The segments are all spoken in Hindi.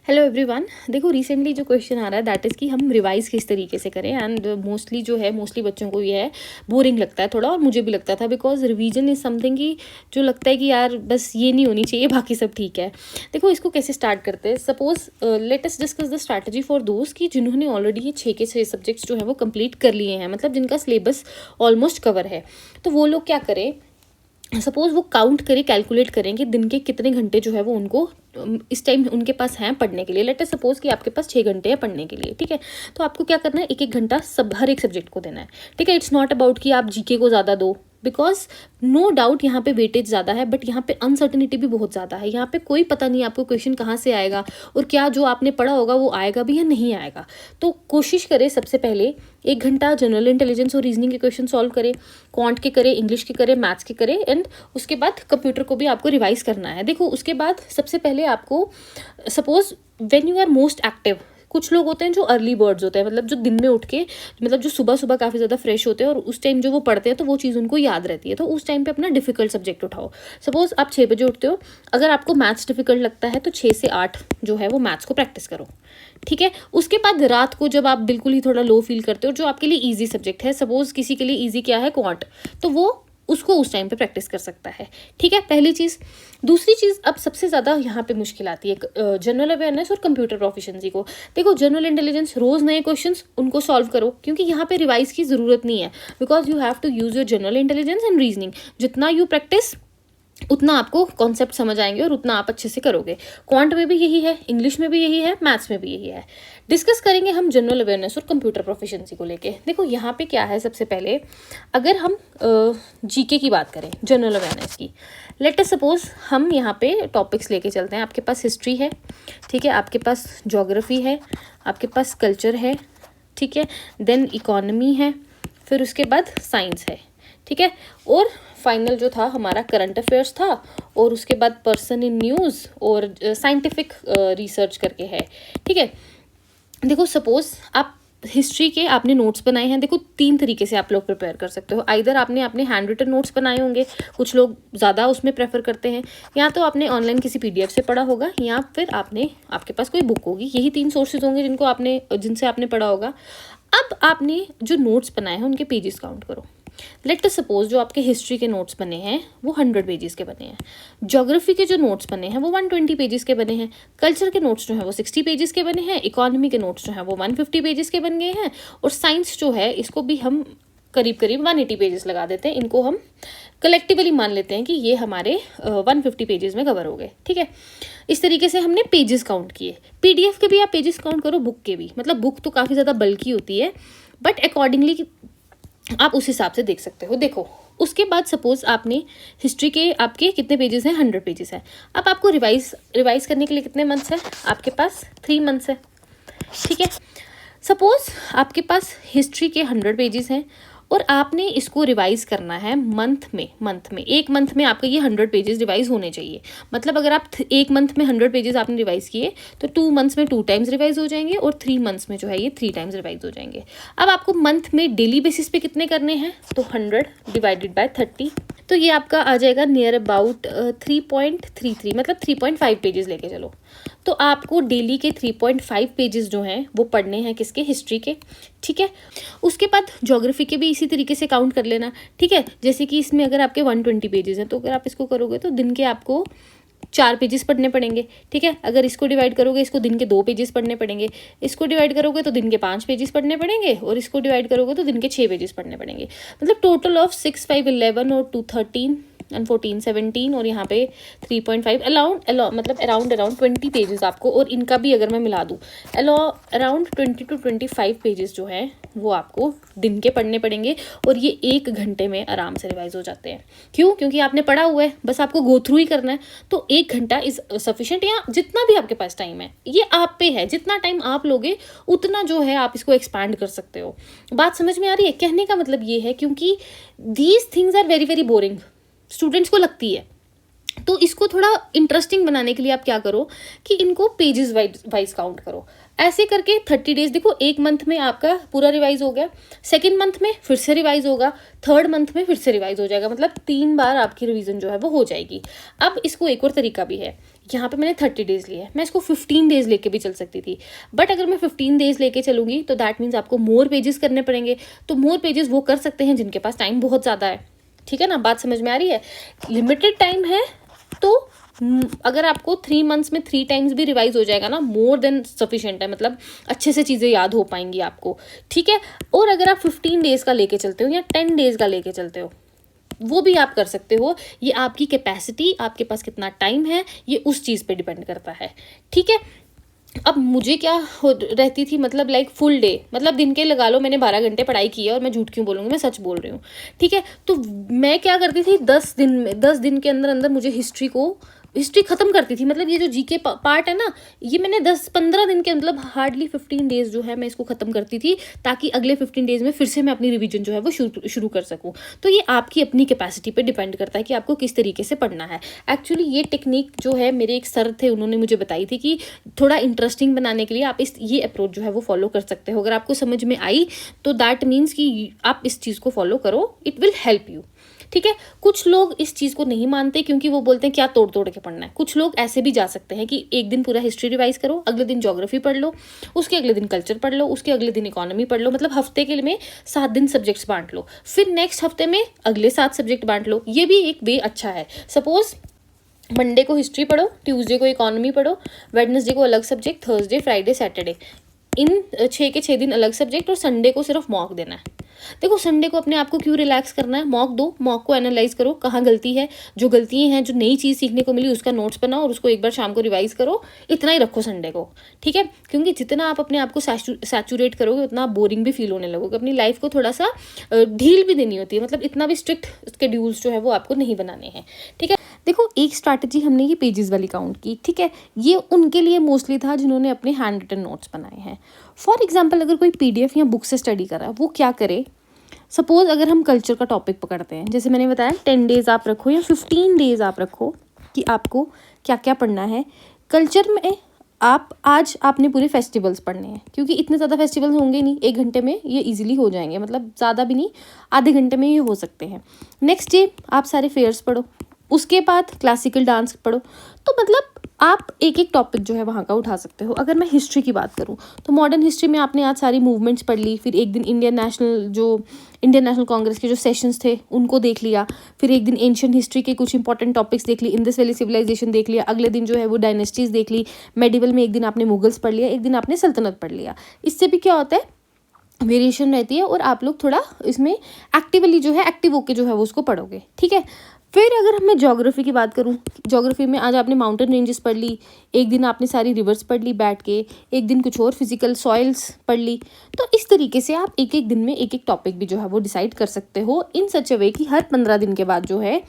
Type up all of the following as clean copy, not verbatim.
Hello everyone. देखो रिसेंटली जो क्वेश्चन आ रहा है दैट इज़ कि हम रिवाइज किस तरीके से करें एंड मोस्टली बच्चों को ये है बोरिंग लगता है थोड़ा, और मुझे भी लगता था बिकॉज रिवीजन इज़ समथिंग की जो लगता है कि यार बस ये नहीं होनी चाहिए, बाकी सब ठीक है। देखो इसको कैसे स्टार्ट करते हैं। Suppose let us discuss the strategy for दोस्त कि जिन्होंने ऑलरेडी ये 6 के 6 सब्जेक्ट्स जो है वो कंप्लीट कर लिए हैं, मतलब जिनका सिलेबस ऑलमोस्ट कवर है। तो वो लोग क्या करें, सपोज वो काउंट करें, कैलकुलेट करें कि दिन के कितने घंटे जो है वो उनको इस टाइम उनके पास हैं पढ़ने के लिए। लेट अस सपोज कि आपके पास 6 घंटे हैं पढ़ने के लिए, ठीक है। तो आपको क्या करना है, एक एक घंटा सब हर एक सब्जेक्ट को देना है, ठीक है। इट्स नॉट अबाउट कि आप जीके को ज़्यादा दो, बिकॉज नो डाउट यहाँ पे वेटेज ज़्यादा है, बट यहाँ पे अनसर्टिनिटी भी बहुत ज़्यादा है। यहाँ पे कोई पता नहीं आपको क्वेश्चन कहाँ से आएगा और क्या जो आपने पढ़ा होगा वो आएगा भी या नहीं आएगा। तो कोशिश करें सबसे पहले 1 घंटा जनरल इंटेलिजेंस और रीजनिंग के क्वेश्चन सॉल्व करें, क्वांट के करें, इंग्लिश के करें, मैथ्स के करें, एंड उसके बाद कंप्यूटर को भी आपको रिवाइज करना है। देखो उसके बाद सबसे पहले आपको suppose when you are most active, कुछ लोग होते हैं जो अर्ली बर्ड्स होते हैं, मतलब जो दिन में उठ के, मतलब जो सुबह सुबह काफ़ी ज़्यादा फ्रेश होते हैं और उस टाइम जो वो पढ़ते हैं तो वो चीज़ उनको याद रहती है। तो उस टाइम पे अपना डिफिकल्ट सब्जेक्ट उठाओ। सपोज आप 6 बजे उठते हो, अगर आपको मैथ्स डिफिकल्ट लगता है तो 6 से 8 जो है वो मैथ्स को प्रैक्टिस करो, ठीक है। उसके बाद रात को जब आप बिल्कुल ही थोड़ा लो फील करते हो, जो आपके लिए ईजी सब्जेक्ट है, सपोज किसी के लिए ईजी क्या है, क्वांट, तो वो उसको उस टाइम पे प्रैक्टिस कर सकता है, ठीक है। पहली चीज़। दूसरी चीज़, अब सबसे ज़्यादा यहाँ पे मुश्किल आती है जनरल अवेयरनेस और कंप्यूटर प्रोफिशिएंसी को। देखो जनरल इंटेलिजेंस, रोज़ नए क्वेश्चंस उनको सॉल्व करो, क्योंकि यहाँ पे रिवाइज की ज़रूरत नहीं है, because you have to use your general intelligence and reasoning. जितना यू प्रैक्टिस उतना आपको कॉन्सेप्ट समझ आएंगे और उतना आप अच्छे से करोगे। क्वांट में भी यही है, इंग्लिश में भी यही है, मैथ्स में भी यही है। डिस्कस करेंगे हम जनरल अवेयरनेस और कंप्यूटर प्रोफिशिएंसी को लेके। देखो यहाँ पे क्या है, सबसे पहले अगर हम जीके की बात करें, जनरल अवेयरनेस की, लेट अस सपोज हम यहाँ पे टॉपिक्स लेके चलते हैं। आपके पास हिस्ट्री है, ठीक है, आपके पास ज्योग्राफी है, आपके पास कल्चर है, ठीक है, देन इकोनॉमी है, फिर उसके बाद साइंस है, ठीक है, और फाइनल जो था हमारा करंट अफेयर्स था, और उसके बाद पर्सन इन न्यूज़ और साइंटिफिक रिसर्च करके है, ठीक है। देखो सपोज आप हिस्ट्री के आपने नोट्स बनाए हैं। देखो 3 तरीके से आप लोग प्रिपेयर कर सकते हो। आइदर आपने अपने हैंड रिटन नोट्स बनाए होंगे, कुछ लोग ज़्यादा उसमें प्रेफर करते हैं, या तो आपने ऑनलाइन किसी पीडीएफ से पढ़ा होगा, या फिर आपके पास कोई बुक होगी। यही 3 सोर्सेज होंगे जिनसे आपने पढ़ा होगा। अब आपने जो नोट्स बनाए हैं उनके पेजेस काउंट करो। लेट अस सपोज जो आपके हिस्ट्री के नोट्स बने हैं वो 100 पेजेस के बने हैं, ज्योग्राफी के जो नोट्स बने हैं वो 120 पेजेस के बने हैं, कल्चर के नोट्स जो हैं वो 60 पेजेस के बने हैं, इकोनॉमी के नोट्स जो हैं वो 150 पेजेस के बन गए हैं, और साइंस जो है इसको भी हम करीब करीब 180 पेजेस लगा देते हैं। इनको हम कलेक्टिवली मान लेते हैं कि ये हमारे 150 पेजेस में कवर हो गए, ठीक है। इस तरीके से हमने पेजेस काउंट किए। पीडीएफ के भी आप पेजेस काउंट करो, बुक के भी, मतलब बुक तो काफ़ी ज़्यादा बल्कि होती है, बट अकॉर्डिंगली आप उस हिसाब से देख सकते हो। देखो उसके बाद सपोज आपने हिस्ट्री के आपके कितने पेजेस हैं, 100 पेजेस हैं। अब आपको रिवाइज करने के लिए कितने मंथ्स हैं, आपके पास 3 मंथ्स है, ठीक है। सपोज आपके पास हिस्ट्री के 100 पेजेस हैं और आपने इसको रिवाइज करना है मंथ में। एक मंथ में आपके ये 100 पेजेस रिवाइज होने चाहिए। मतलब अगर आप एक मंथ में 100 पेजेस आपने रिवाइज किए तो 2 मंथ्स में 2 टाइम्स रिवाइज हो जाएंगे, और 3 मंथ्स में जो है ये 3 टाइम्स रिवाइज हो जाएंगे। अब आपको मंथ में डेली बेसिस पे कितने करने हैं, तो 100 डिवाइडेड बाय 30, तो ये आपका आ जाएगा नियर अबाउट 3.33, मतलब 3.5 पेजेस लेके चलो। तो आपको डेली के 3.5 पेजेस जो हैं वो पढ़ने हैं, किसके, हिस्ट्री के, ठीक है। उसके बाद ज्योग्राफी के भी इसी तरीके से काउंट कर लेना, ठीक है। जैसे कि इसमें अगर आपके 120 पेजेस हैं तो अगर आप इसको करोगे तो दिन के आपको 4 पेजेस पढ़ने पड़ेंगे, ठीक है। अगर इसको डिवाइड करोगे, इसको दिन के 2 पेजेस पढ़ने पड़ेंगे, इसको डिवाइड करोगे तो दिन के 5 पेजेस पढ़ने पड़ेंगे, और इसको डिवाइड करोगे तो दिन के 6 पेजेस पढ़ने पड़ेंगे। मतलब टोटल ऑफ 6, 5, 11 और 2, 13 एंड 14, 17 और यहाँ पे 3.5 अराउंड 20 पेजेस आपको, और इनका भी अगर मैं मिला दूँ अराउंड 20 to 25 पेजेस जो हैं वो आपको दिन के पढ़ने पड़ेंगे, और ये 1 घंटे में आराम से रिवाइज हो जाते हैं। क्यों? क्योंकि आपने पढ़ा हुआ है, बस आपको गो थ्रू ही करना है। तो 1 घंटा इज सफिशिएंट, या जितना भी आपके पास टाइम है ये आप पे है, जितना टाइम आप लोगे उतना जो है आप इसको एक्सपैंड कर सकते हो। बात समझ में आ रही है? कहने का मतलब ये है, क्योंकि these things are very very boring, students को लगती है, तो इसको थोड़ा इंटरेस्टिंग बनाने के लिए आप क्या करो कि इनको पेजेस वाइज काउंट करो। ऐसे करके 30 डेज, देखो एक मंथ में आपका पूरा रिवाइज हो गया, सेकंड मंथ में फिर से रिवाइज होगा, थर्ड मंथ में फिर से रिवाइज हो जाएगा, मतलब 3 बार आपकी रिवीजन जो है वो हो जाएगी। अब इसको एक और तरीका भी है, यहाँ पे मैंने 30 डेज लिए, मैं इसको 15 डेज लेके भी चल सकती थी, बट अगर मैं 15 डेज लेके चलूंगी तो दैट मीन्स आपको मोर पेजेस करने पड़ेंगे। तो मोर पेजेस वो कर सकते हैं जिनके पास टाइम बहुत ज़्यादा है, ठीक है ना, बात समझ में आ रही है। लिमिटेड टाइम है तो अगर आपको 3 मंथ्स में 3 टाइम्स भी रिवाइज हो जाएगा ना, मोर देन सफिशिएंट है, मतलब अच्छे से चीज़ें याद हो पाएंगी आपको, ठीक है। और अगर आप 15 डेज का लेके चलते हो या 10 डेज का लेके चलते हो, वो भी आप कर सकते हो। ये आपकी कैपेसिटी, आपके पास कितना टाइम है, ये उस चीज़ पे डिपेंड करता है, ठीक है। अब मुझे क्या हो रहती थी, मतलब लाइक फुल डे, मतलब दिन के लगा लो मैंने 12 घंटे पढ़ाई की है, और मैं झूठ क्यों बोलूँगी, मैं सच बोल रही हूँ, ठीक है। तो मैं क्या करती थी, 10 दिन के अंदर अंदर मुझे हिस्ट्री खत्म करती थी। मतलब ये जो जीके पार्ट है ना, ये मैंने 10-15 दिन के, मतलब हार्डली 15 डेज जो है मैं इसको खत्म करती थी, ताकि अगले 15 डेज में फिर से मैं अपनी रिवीजन जो है वो शुरू कर सकूँ। तो ये आपकी अपनी कैपेसिटी पे डिपेंड करता है कि आपको किस तरीके से पढ़ना है। एक्चुअली ये टेक्निक जो है मेरे एक सर थे, उन्होंने मुझे बताई थी कि थोड़ा इंटरेस्टिंग बनाने के लिए आप ये अप्रोच जो है वो फॉलो कर सकते हो। अगर आपको समझ में आई तो दैट मीन्स कि आप इस चीज़ को फॉलो करो, इट विल हेल्प यू, ठीक है। कुछ लोग इस चीज़ को नहीं मानते क्योंकि वो बोलते हैं क्या तोड़ तोड़ के पढ़ना है। कुछ लोग ऐसे भी जा सकते हैं कि एक दिन पूरा हिस्ट्री रिवाइज करो, अगले दिन ज्योग्राफी पढ़ लो, उसके अगले दिन कल्चर पढ़ लो, उसके अगले दिन इकोनॉमी पढ़ लो, मतलब हफ्ते के में 7 दिन सब्जेक्ट्स बांट लो, फिर नेक्स्ट हफ्ते में अगले 7 सब्जेक्ट बांट लो। ये भी एक वे अच्छा है। सपोज मंडे को हिस्ट्री पढ़ो, ट्यूसडे को इकोनॉमी पढ़ो, वेडनेसडे को अलग सब्जेक्ट, थर्सडे फ्राइडे सैटरडे, इन 6 के 6 दिन अलग सब्जेक्ट, और संडे को सिर्फ मॉक देना है। देखो संडे को अपने आप को क्यों रिलैक्स करना है, मॉक दो, मॉक को एनालाइज करो, कहाँ गलती है, जो गलतियाँ हैं, जो नई चीज़ सीखने को मिली उसका नोट्स बनाओ और उसको एक बार शाम को रिवाइज करो। इतना ही रखो संडे को, ठीक है। क्योंकि जितना आप अपने आप को सैचुरेट करोगे उतना आप बोरिंग भी फील होने लगोगे। अपनी लाइफ को थोड़ा सा ढील भी देनी होती है, मतलब इतना भी स्ट्रिक्ट स्केड्यूल्स जो है वो आपको नहीं बनाने हैं, ठीक है। देखो एक स्ट्रैटेजी हमने ये पेजेस वाली काउंट की, ठीक है, ये उनके लिए मोस्टली था जिन्होंने अपने हैंड रिटन नोट्स बनाए हैं। फॉर एग्जाम्पल अगर कोई PDF या बुक से स्टडी कर रहा है, वो क्या करे। सपोज अगर हम कल्चर का टॉपिक पकड़ते हैं, जैसे मैंने बताया 10 डेज आप रखो या 15 डेज आप रखो कि आपको क्या क्या पढ़ना है कल्चर में। आज आपने पूरे फेस्टिवल्स पढ़ने हैं, क्योंकि इतने ज़्यादा फेस्टिवल्स होंगे नहीं, 1 घंटे में ये इजीली हो जाएंगे, मतलब ज़्यादा भी नहीं, आधे घंटे में ये हो सकते हैं। नेक्स्ट डे आप सारे फेयर्स पढ़ो, उसके बाद क्लासिकल डांस पढ़ो। तो मतलब आप एक एक टॉपिक जो है वहाँ का उठा सकते हो। अगर मैं हिस्ट्री की बात करूँ तो मॉडर्न हिस्ट्री में आपने आज सारी मूवमेंट्स पढ़ ली, फिर एक दिन इंडियन नेशनल कांग्रेस के जो सेशंस थे उनको देख लिया, फिर एक दिन एंशिएंट हिस्ट्री के कुछ इंपॉर्टेंट टॉपिक्स देख ली, इंडस वैली सिविलाइजेशन देख लिया, अगले दिन जो है वो डायनेस्टीज देख ली, मेडिवल में एक दिन आपने मुगल्स पढ़ लिया, एक दिन आपने सल्तनत पढ़ लिया। इससे भी क्या होता है, वेरिएशन रहती है और आप लोग थोड़ा इसमें एक्टिवली जो है एक्टिव होके जो है वो उसको पढ़ोगे, ठीक है। फिर अगर मैं ज्योग्राफी की बात करूँ, ज्योग्राफी में आज आपने माउंटेन रेंजेस पढ़ ली, एक दिन आपने सारी रिवर्स पढ़ ली बैठ के, एक दिन कुछ और फिजिकल सॉइल्स पढ़ ली। तो इस तरीके से आप एक एक दिन में एक एक टॉपिक भी जो है वो डिसाइड कर सकते हो, इन सच अ वे कि हर 15 दिन के बाद जो है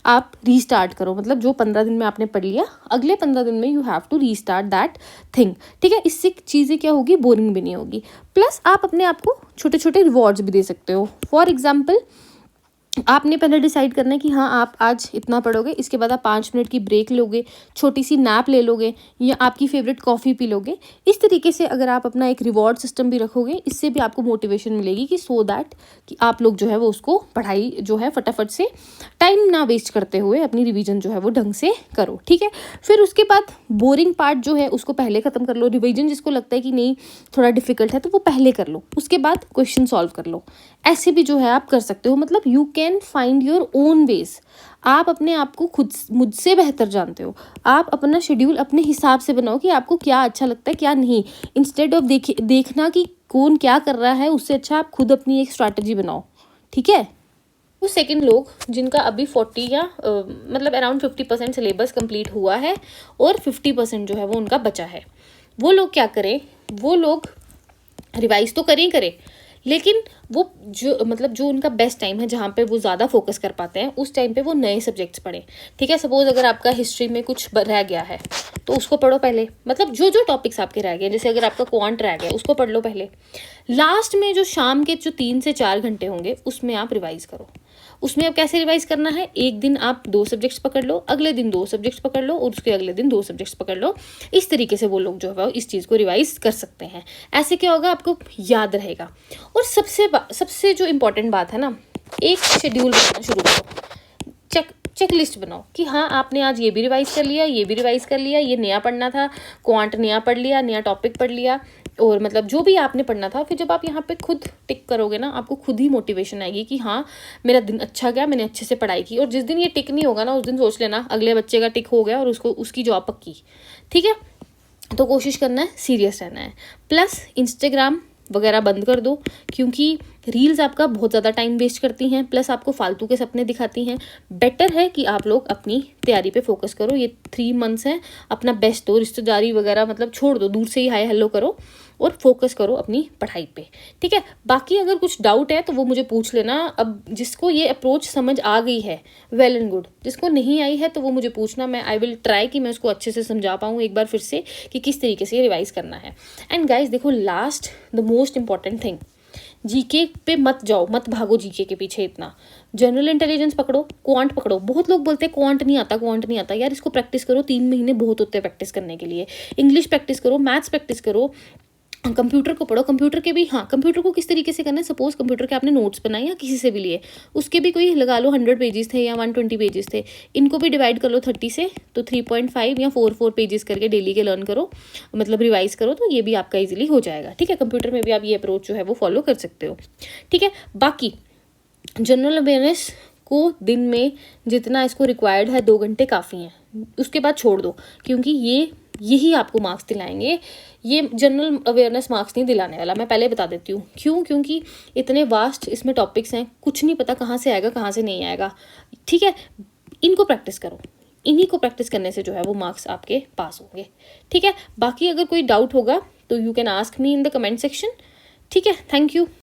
आप रीस्टार्ट करो। मतलब जो 15 दिन में आपने पढ़ लिया, अगले 15 दिन में you have to restart that thing, ठीक है। इससे चीज़ें क्या होगी, बोरिंग भी नहीं होगी। प्लस आप अपने आप को छोटे छोटे रिवॉर्ड्स भी दे सकते हो। फॉर एग्जाम्पल आपने पहले डिसाइड करना है कि हाँ आप आज इतना पढ़ोगे, इसके बाद आप 5 मिनट की ब्रेक लोगे, छोटी सी नैप ले लोगे, या आपकी फेवरेट कॉफ़ी पी लोगे। इस तरीके से अगर आप अपना एक रिवॉर्ड सिस्टम भी रखोगे, इससे भी आपको मोटिवेशन मिलेगी कि सो दैट कि आप लोग जो है वो उसको पढ़ाई जो है फटाफट से टाइम ना वेस्ट करते हुए अपनी रिवीजन जो है वो ढंग से करो, ठीक है। फिर उसके बाद बोरिंग पार्ट जो है उसको पहले ख़त्म कर लो। रिवीजन जिसको लगता है कि नहीं थोड़ा डिफिकल्ट है तो वो पहले कर लो, उसके बाद क्वेश्चन सॉल्व कर लो। ऐसे भी जो है आप कर सकते हो। मतलब you can find your own ways. आप अपने आप को खुद मुझसे बेहतर जानते हो। आप अपना शेड्यूल अपने हिसाब से बनाओ कि आपको क्या अच्छा लगता है क्या नहीं। इंस्टेड ऑफ देखना कि कौन क्या कर रहा है, उससे अच्छा आप खुद अपनी एक स्ट्रैटेजी बनाओ, ठीक है। वो सेकंड लोग जिनका अभी 40 या मतलब अराउंड 50% सिलेबस कंप्लीट हुआ है और 50% जो है वो उनका बचा है, वो लोग क्या करें, वो लोग रिवाइज तो करें लेकिन वो जो उनका बेस्ट टाइम है, जहाँ पे वो ज़्यादा फोकस कर पाते हैं, उस टाइम पे वो नए सब्जेक्ट्स पढ़ें, ठीक है। सपोज अगर आपका हिस्ट्री में कुछ रह गया है तो उसको पढ़ो पहले। मतलब जो जो टॉपिक्स आपके रह गए, जैसे अगर आपका क्वांट रह गया उसको पढ़ लो पहले। लास्ट में जो शाम के जो 3 से 4 घंटे होंगे उसमें आप रिवाइज करो। उसमें अब कैसे रिवाइज करना है, एक दिन आप 2 सब्जेक्ट्स पकड़ लो, अगले दिन 2 सब्जेक्ट्स पकड़ लो और उसके अगले दिन 2 सब्जेक्ट्स पकड़ लो। इस तरीके से वो लोग जो है इस चीज़ को रिवाइज कर सकते हैं। ऐसे क्या होगा, आपको याद रहेगा। और सबसे जो इम्पोर्टेंट बात है ना, एक शेड्यूल बनाना शुरू करो, चेक लिस्ट बनाओ कि हाँ आपने आज ये भी रिवाइज कर लिया, ये भी रिवाइज कर लिया, ये नया पढ़ना था, क्वांट नया पढ़ लिया, नया टॉपिक पढ़ लिया, और मतलब जो भी आपने पढ़ना था। फिर जब आप यहाँ पे खुद टिक करोगे ना, आपको खुद ही मोटिवेशन आएगी कि हाँ मेरा दिन अच्छा गया, मैंने अच्छे से पढ़ाई की। और जिस दिन ये टिक नहीं होगा ना, उस दिन सोच लेना अगले बच्चे का टिक हो गया और उसकी जॉब पक्की। ठीक है, तो कोशिश करना है सीरियस रहना है। प्लस इंस्टाग्राम वगैरह बंद कर दो, क्योंकि रील्स आपका बहुत ज़्यादा टाइम वेस्ट करती हैं, प्लस आपको फालतू के सपने दिखाती हैं। बेटर है कि आप लोग अपनी तैयारी पे फोकस करो। ये 3 मंथ्स हैं, अपना बेस्ट दो, रिश्तेदारी वगैरह मतलब छोड़ दो, दूर से ही हाय हेलो करो और फोकस करो अपनी पढ़ाई पे। ठीक है, बाकी अगर कुछ डाउट है तो वो मुझे पूछ लेना। अब जिसको ये अप्रोच समझ आ गई है वेल एंड गुड, जिसको नहीं आई है तो वो मुझे पूछना, मैं आई विल ट्राई कि मैं उसको अच्छे से समझा पाऊँ एक बार फिर से कि किस तरीके से रिवाइज करना है। एंड गाइज देखो, last the most important thing, GK पे मत जाओ, मत भागो जीके के पीछे इतना। जनरल इंटेलिजेंस पकड़ो, क्वांट पकड़ो। बहुत लोग बोलते हैं क्वांट नहीं आता, क्वांट नहीं आता। यार इसको प्रैक्टिस करो, 3 महीने बहुत होते हैं प्रैक्टिस करने के लिए। इंग्लिश प्रैक्टिस करो, मैथ्स प्रैक्टिस करो, कंप्यूटर को पढ़ो। कंप्यूटर के भी, हाँ कंप्यूटर को किस तरीके से करना है, सपोज कंप्यूटर के आपने नोट्स बनाए या किसी से भी लिए, उसके भी कोई लगा लो 100 पेजेस थे या 120 पेजेस थे, इनको भी डिवाइड कर लो 30 से, तो 3.5 या 4 पेजेस करके डेली के लर्न करो, मतलब रिवाइज करो, तो ये भी आपका इजीली हो जाएगा। ठीक है, कंप्यूटर में भी आप ये अप्रोच जो है वो फॉलो कर सकते हो। ठीक है, बाकी जनरल अवेयरनेस को दिन में जितना इसको रिक्वायर्ड है 2 घंटे काफ़ी हैं, उसके बाद छोड़ दो, क्योंकि यही आपको मार्क्स दिलाएंगे। ये जनरल अवेयरनेस मार्क्स नहीं दिलाने वाला, मैं पहले बता देती हूँ क्यों। क्योंकि इतने वास्ट इसमें टॉपिक्स हैं, कुछ नहीं पता कहाँ से आएगा कहाँ से नहीं आएगा। ठीक है, इनको प्रैक्टिस करो, इन्हीं को प्रैक्टिस करने से जो है वो मार्क्स आपके पास होंगे। ठीक है, बाकी अगर कोई डाउट होगा तो you can ask me in the comment section. ठीक है, थैंक यू।